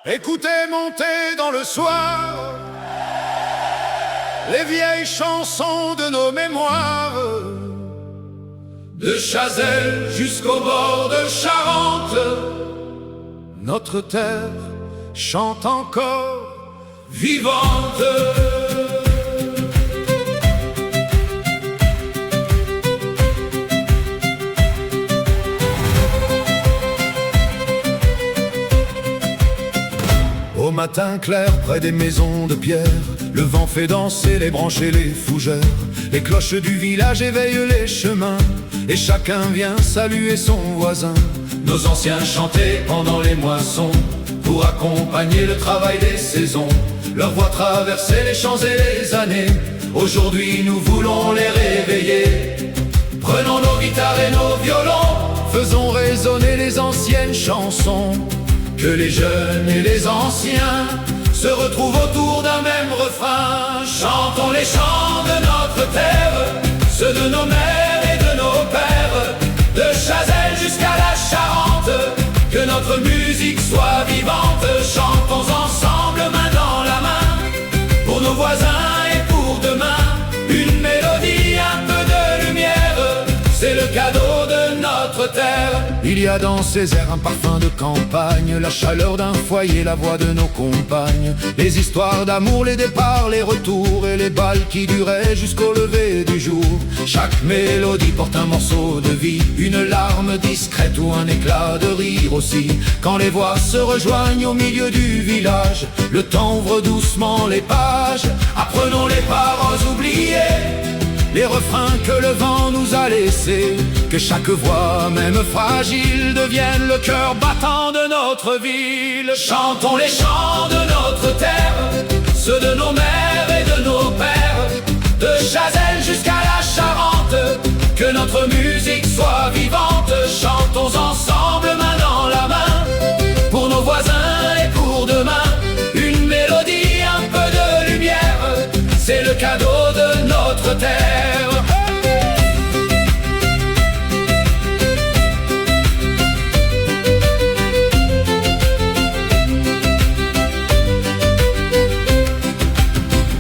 Écoutez monter dans le soir les vieilles chansons de nos mémoires, de Chazelles jusqu'au bord de Charente. Notre terre chante encore vivante. Au matin clair, près des maisons de pierre, le vent fait danser les branches et les fougères. Les cloches du village éveillent les chemins, et chacun vient saluer son voisin. Nos anciens chantaient pendant les moissons, pour accompagner le travail des saisons. Leur voix traversait les champs et les années. Aujourd'hui nous voulons les réveiller. Prenons nos guitares et nos violons, faisons résonner les anciennes chansons. Que les jeunes et les anciens se retrouvent autour d'un même refrain. Chantons les chants de notre terre, ceux de nos mères et de nos pères, de Chazelles jusqu'à la Charente. Que notre musique soit vivante. Chantons ensemble main dans la main, pour nos voisins et pour demain. Une mélodie, un peu de lumière, c'est le cadeau de notre terre. Il y a dans ces airs un parfum de campagne, la chaleur d'un foyer, la voix de nos compagnes. Les histoires d'amour, les départs, les retours, et les balles qui duraient jusqu'au lever du jour. Chaque mélodie porte un morceau de vie, une larme discrète ou un éclat de rire aussi. Quand les voix se rejoignent au milieu du village, le temps ouvre doucement les pages. Apprenons les paroles oubliées, les refrains que le vent nous a laissés. Que chaque voix, même fragile, devienne le cœur battant de notre ville. Chantons les chants de notre terre, ceux de nos mères et de nos pères, de Chazelles jusqu'à la Charente. Que notre musique soit vivante. Chantons ensemble main dans la main, pour nos voisins et pour demain. Une mélodie, un peu de lumière, c'est le cadeau de notre terre.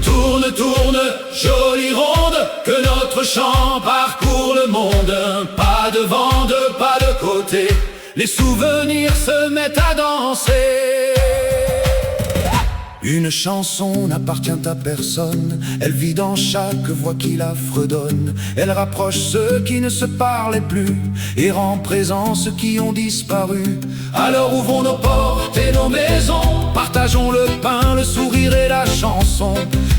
Tourne, tourne, jolie ronde, que notre chant parcourt le monde. Un pas devant, deux pas de côté, les souvenirs se mettent à danser. Une chanson n'appartient à personne, elle vit dans chaque voix qui la fredonne. Elle rapproche ceux qui ne se parlaient plus et rend présents ceux qui ont disparu. Alors ouvrons nos portes et nos maisons, partageons le pain, le sourire et la chanson.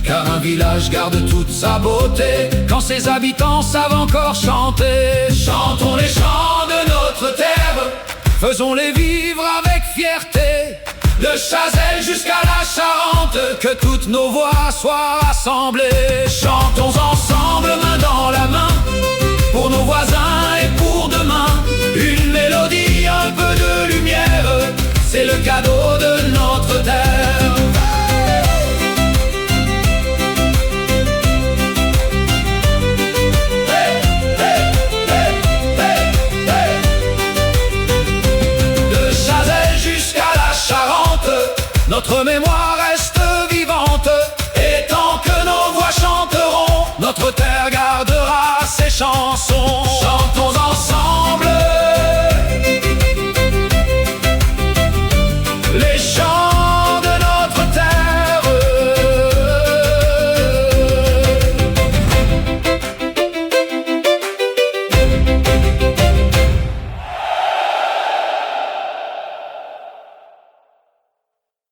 Car un village garde toute sa beauté quand ses habitants savent encore chanter. Chantons les chants de notre terre, faisons-les vivre avec fierté. De Chazelles jusqu'à la Charente, que toutes nos voix soient rassemblées. Chantons ensemble main dans la main, pour nos voisins et pour demain. Une mélodie, un peu de lumière, c'est le cadeau de notre terre. Notre mémoire reste vivante, et tant que nos voix chanteront, notre terre gardera ses chansons.